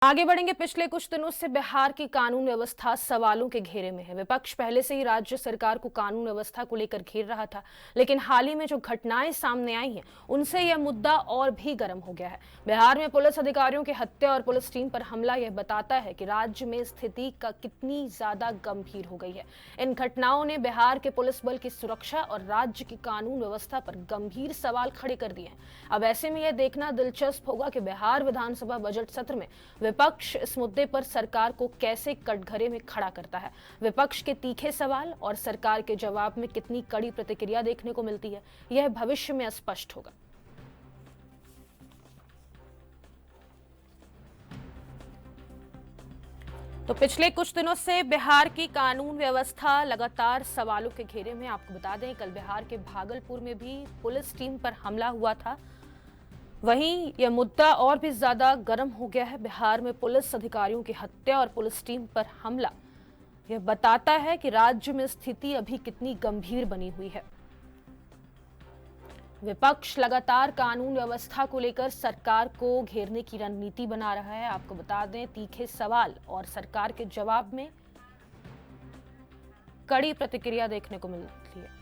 आगे बढ़ेंगे। पिछले कुछ दिनों से बिहार की कानून व्यवस्था सवालों के घेरे में है। विपक्ष पहले से ही राज्य सरकार को कानून व्यवस्था को लेकर घेर रहा था, लेकिन हाल ही में जो घटनाएं सामने आई हैं उनसे यह मुद्दा और भी गर्म हो गया है। बिहार में पुलिस अधिकारियों की हत्या और पुलिस टीम पर हमला यह बताता है कि राज्य में स्थिति का कितनी ज्यादा गंभीर हो गई है। इन घटनाओं ने बिहार के पुलिस बल की सुरक्षा और राज्य की कानून व्यवस्था पर गंभीर सवाल खड़े कर दिए हैं। अब ऐसे में यह देखना दिलचस्प होगा कि बिहार विधानसभा बजट सत्र में विपक्ष इस मुद्दे पर सरकार को कैसे कटघरे में खड़ा करता है। विपक्ष के तीखे सवाल और सरकार के जवाब में कितनी कड़ी प्रतिक्रिया देखने को मिलती है, यह भविष्य में स्पष्ट होगा। तो पिछले कुछ दिनों से बिहार की कानून व्यवस्था लगातार सवालों के घेरे में। आपको बता दें, कल बिहार के भागलपुर में भी पुलिस टीम पर हमला हुआ था। वहीं यह मुद्दा और भी ज्यादा गर्म हो गया है। बिहार में पुलिस अधिकारियों की हत्या और पुलिस टीम पर हमला यह बताता है कि राज्य में स्थिति अभी कितनी गंभीर बनी हुई है। विपक्ष लगातार कानून व्यवस्था को लेकर सरकार को घेरने की रणनीति बना रहा है। आपको बता दें, तीखे सवाल और सरकार के जवाब में कड़ी प्रतिक्रिया देखने को मिलती है।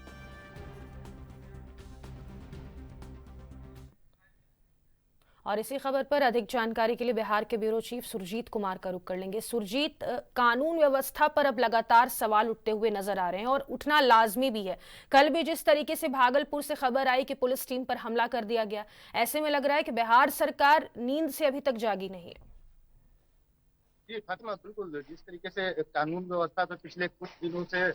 और इसी खबर पर अधिक जानकारी के लिए बिहार के ब्यूरो चीफ सुरजीत कुमार का रुख कर लेंगे। सुरजीत, कानून व्यवस्था पर अब लगातार सवाल उठते हुए नजर आ रहे हैं और उठना लाजमी भी है। कल भी जिस तरीके से भागलपुर से खबर आई कि पुलिस टीम पर हमला कर दिया गया, ऐसे में लग रहा है कि बिहार सरकार नींद से अभी तक जागी नहीं है। जी फातिमा, बिल्कुल जिस तरीके से कानून व्यवस्था पे पिछले कुछ दिनों से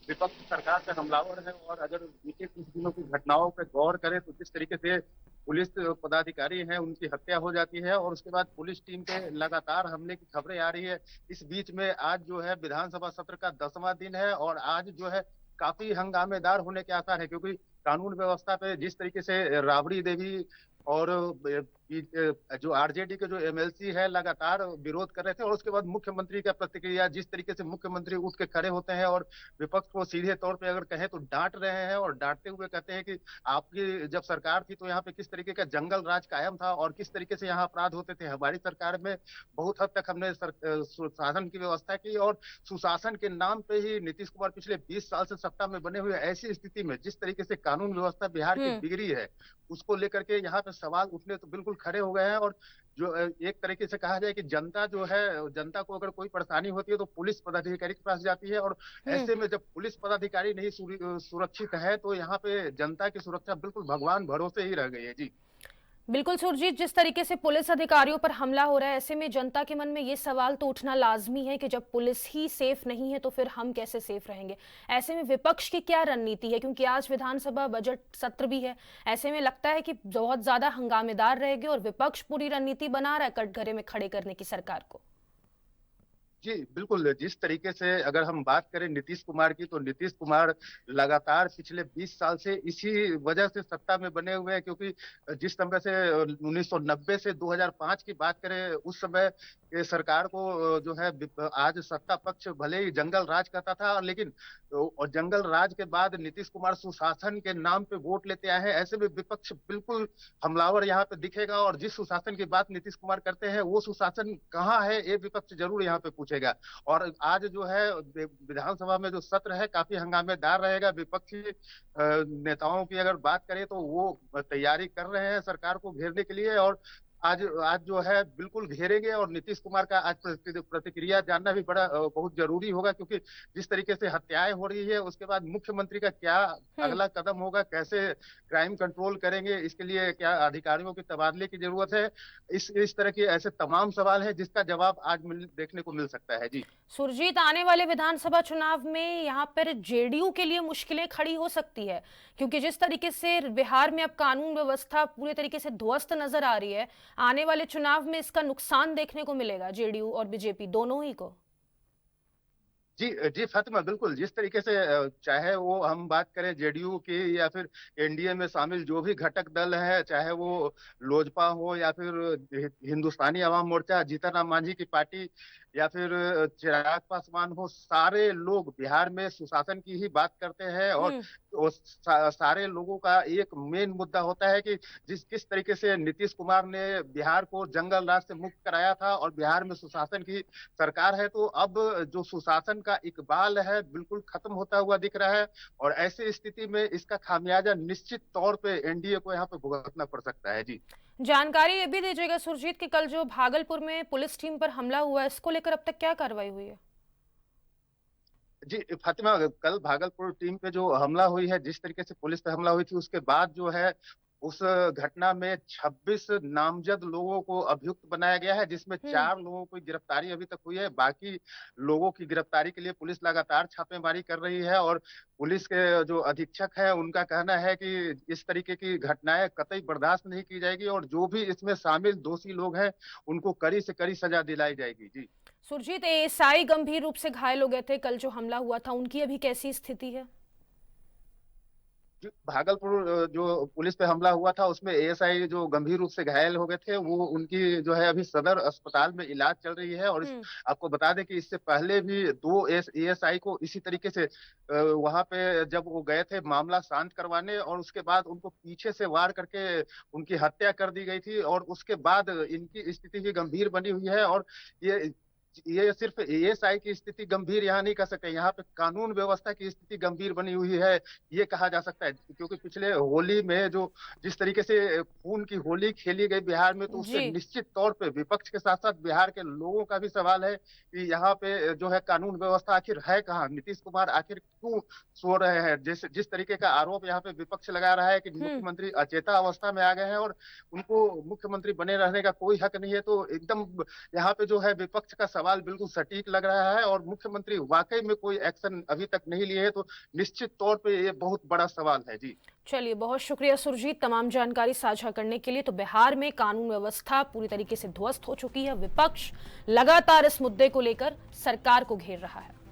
विपक्ष सरकार पे हमलावर है, और अगर बीते कुछ दिनों की घटनाओं पे गौर करें तो जिस तरीके से पुलिस पदाधिकारी हैं उनकी हत्या हो जाती है और उसके बाद पुलिस टीम पे लगातार हमले की खबरें आ रही है। इस बीच में आज जो है विधानसभा सत्र का 10वां दिन है और आज जो है काफी हंगामेदार होने के आसार है, क्योंकि कानून व्यवस्था पे जिस तरीके से राबड़ी देवी और जो आरजेडी के जो एमएलसी है लगातार विरोध कर रहे थे, और उसके बाद मुख्यमंत्री का प्रतिक्रिया, जिस तरीके से मुख्यमंत्री उठ के खड़े होते हैं और विपक्ष को सीधे तौर पे अगर कहें तो डांट रहे हैं, और डांटते हुए कहते हैं कि आपकी जब सरकार थी तो यहाँ पे किस तरीके का जंगल राज कायम था और किस तरीके से यहाँ अपराध होते थे। हमारी सरकार में बहुत हद तक हमने सुशासन की व्यवस्था की, और सुशासन के नाम पे ही नीतीश कुमार पिछले 20 साल से सत्ता में बने हुए। ऐसी स्थिति में जिस तरीके से कानून व्यवस्था बिहार की बिगड़ी है, उसको लेकर के यहाँ पे सवाल उठने तो बिल्कुल खड़े हो गए हैं। और जो एक तरीके से कहा जाए कि जनता जो है, जनता को अगर कोई परेशानी होती है तो पुलिस पदाधिकारी के पास जाती है, और ऐसे में जब पुलिस पदाधिकारी नहीं सुरक्षित है तो यहाँ पे जनता की सुरक्षा बिल्कुल भगवान भरोसे ही रह गई है। जी बिल्कुल सुरजीत, जिस तरीके से पुलिस अधिकारियों पर हमला हो रहा है, ऐसे में जनता के मन में ये सवाल तो उठना लाजमी है कि जब पुलिस ही सेफ नहीं है तो फिर हम कैसे सेफ रहेंगे। ऐसे में विपक्ष की क्या रणनीति है, क्योंकि आज विधानसभा बजट सत्र भी है। ऐसे में लगता है कि बहुत ज्यादा हंगामेदार रहेगी और विपक्ष पूरी रणनीति बना रहा है कटघरे में खड़े करने की सरकार को। जी बिल्कुल, जिस तरीके से अगर हम बात करें नीतीश कुमार की, तो नीतीश कुमार लगातार पिछले 20 साल से इसी वजह से सत्ता में बने हुए हैं, क्योंकि जिस समय से 1990 से 2005 की बात करें, उस समय के सरकार को जो है आज सत्ता पक्ष भले ही जंगल राज करता था, लेकिन और जंगल राज के बाद नीतीश कुमार सुशासन के नाम पे वोट लेते आए हैं। ऐसे में विपक्ष बिल्कुल हमलावर यहाँ पे दिखेगा, और जिस सुशासन की बात नीतीश कुमार करते हैं वो सुशासन कहाँ है, ये विपक्ष जरूर यहाँ पे पूछेगा। और आज जो है विधानसभा में जो सत्र है काफी हंगामेदार रहेगा। विपक्षी नेताओं की अगर बात करें तो वो तैयारी कर रहे हैं सरकार को घेरने के लिए, और आज आज जो है बिल्कुल घेरेंगे। और नीतीश कुमार का आज प्रतिक्रिया जानना भी बड़ा बहुत जरूरी होगा, क्योंकि जिस तरीके से हत्याएं हो रही है उसके बाद मुख्यमंत्री का क्या अगला कदम होगा, कैसे क्राइम कंट्रोल करेंगे, इसके लिए क्या अधिकारियों के तबादले की जरूरत है। इस तरह के ऐसे तमाम सवाल है जिसका जवाब आज देखने को मिल सकता है। जी सुरजीत, आने वाले विधानसभा चुनाव में यहाँ पर जेडीयू के लिए मुश्किलें खड़ी हो सकती है, क्योंकि जिस तरीके से बिहार में अब कानून व्यवस्था पूरे तरीके से ध्वस्त नजर आ रही है, आने वाले चुनाव में इसका नुकसान देखने को मिलेगा जेडीयू और बीजेपी दोनों ही को। जी जी फातिमा, बिल्कुल जिस तरीके से चाहे वो हम बात करें जेडीयू की या फिर एनडीए में शामिल जो भी घटक दल है, चाहे वो लोजपा हो या फिर हिंदुस्तानी अवाम मोर्चा, जीतन राम मांझी की पार्टी, या फिर चिराग पासवान हो, सारे लोग बिहार में सुशासन की ही बात करते हैं। और हम्म। सारे लोगों का एक मेन मुद्दा होता है कि किस तरीके से नीतीश कुमार ने बिहार को जंगल राज से मुक्त कराया था और बिहार में सुशासन की सरकार है, तो अब जो सुशासन का इकबाल है बिल्कुल खत्म होता हुआ दिख रहा है। और ऐसी स्थिति में इसका खामियाजा निश्चित तौर पे एनडीए को यहाँ पे भुगतना पड़ सकता है। जी जानकारी ये भी दीजिएगा सुरजीत कि कल जो भागलपुर में पुलिस टीम पर हमला हुआ है, इसको लेकर अब तक क्या कार्रवाई हुई है? जी फातिमा, कल भागलपुर टीम पे जो हमला हुई है, जिस तरीके से पुलिस पे हमला हुई थी, उसके बाद जो है उस घटना में 26 नामजद लोगों को अभियुक्त बनाया गया है, जिसमें हम्म। 4 लोगों की गिरफ्तारी अभी तक हुई है। बाकी लोगों की गिरफ्तारी के लिए पुलिस लगातार छापेमारी कर रही है। और पुलिस के जो अधीक्षक है, उनका कहना है कि इस तरीके की घटनाएं कतई बर्दाश्त नहीं की जाएगी और जो भी इसमें शामिल दोषी लोग हैं उनको कड़ी से कड़ी सजा दिलाई जाएगी। जी सुरजीत, एएसआई गंभीर रूप से घायल हो गए थे कल जो हमला हुआ था, उनकी अभी कैसी स्थिति है? जो भागलपुर जो पुलिस पे हमला हुआ था, उसमें एएसआई जो गंभीर रूप से घायल हो गए थे, वो उनकी जो है अभी सदर अस्पताल में इलाज चल रही है। और हम्म। आपको बता दें कि इससे पहले भी 2 एएसआई को इसी तरीके से वहां पे जब वो गए थे मामला शांत करवाने, और उसके बाद उनको पीछे से वार करके उनकी हत्या कर दी गई थी। और उसके बाद इनकी स्थिति भी गंभीर बनी हुई है। और ये सिर्फ एएसआई की स्थिति गंभीर यहाँ नहीं कह सकते, यहाँ पे कानून व्यवस्था की स्थिति गंभीर बनी हुई है, ये कहा जा सकता है। क्योंकि पिछले होली में जो जिस तरीके से खून की होली खेली गई बिहार में, तो उससे जी। निश्चित तौर पे विपक्ष के साथ साथ बिहार के लोगों का भी सवाल है कि यहाँ पे जो है कानून व्यवस्था आखिर है कहाँ, नीतीश कुमार आखिर क्यों सो रहे हैं। जिस तरीके का आरोप यहाँ पे विपक्ष लगा रहा है कि हम्म। मुख्यमंत्री अचेता अवस्था में आ गए हैं और उनको मुख्यमंत्री बने रहने का कोई हक नहीं है, तो एकदम यहाँ पे जो है विपक्ष का सवाल बिल्कुल सटीक लग रहा है। और मुख्यमंत्री वाकई में कोई एक्शन अभी तक नहीं लिए है, तो निश्चित तौर पे ये बहुत बड़ा सवाल है। जी चलिए, बहुत शुक्रिया सुरजीत तमाम जानकारी साझा करने के लिए। तो बिहार में कानून व्यवस्था पूरी तरीके से ध्वस्त हो चुकी है। विपक्ष लगातार इस मुद्दे को लेकर सरकार को घेर रहा है।